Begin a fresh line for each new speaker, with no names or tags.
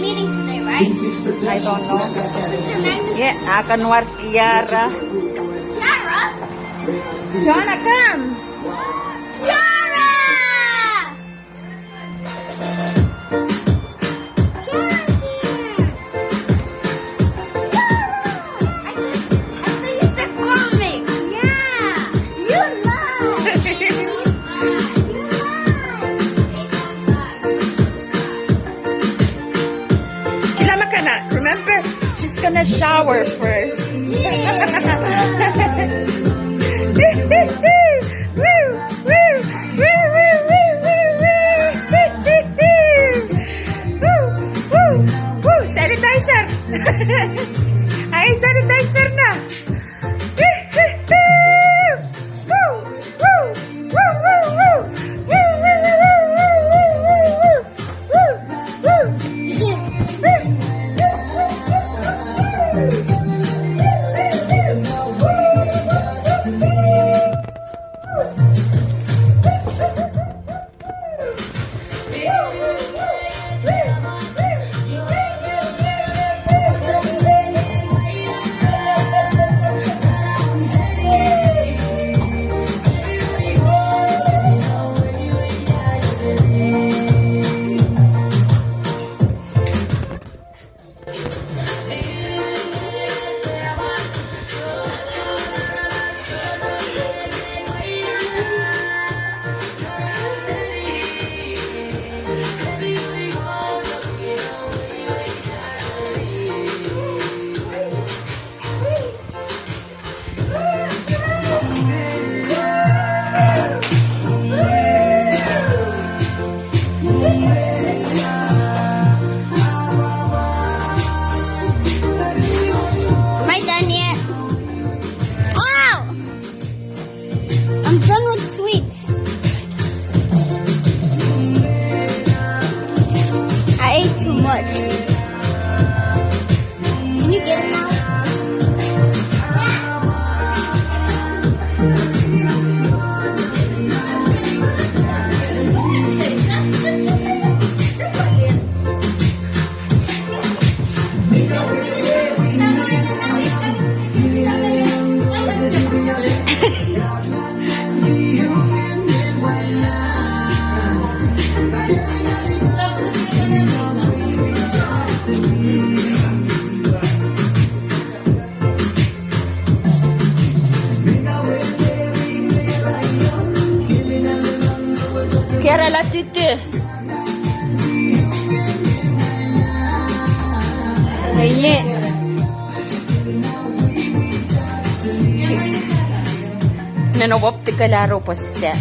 meeting today, right?
I don't know.
Mr. Magnus.
Yeah, Akanwar Kiara.
Kiara?
Jonah, come!
Kiara! Kiara's here. Kiara! I thought you said comic. Yeah. You lied.
Kilala ka na. Remember, she's gonna shower first. Sanitizer! Ay, sanitizer na!
Am I done yet? Wow! I'm done with sweets. I ate too much. Can you get it now?
Kiara la tute. Aye. Nanobop ti kalaro po siya.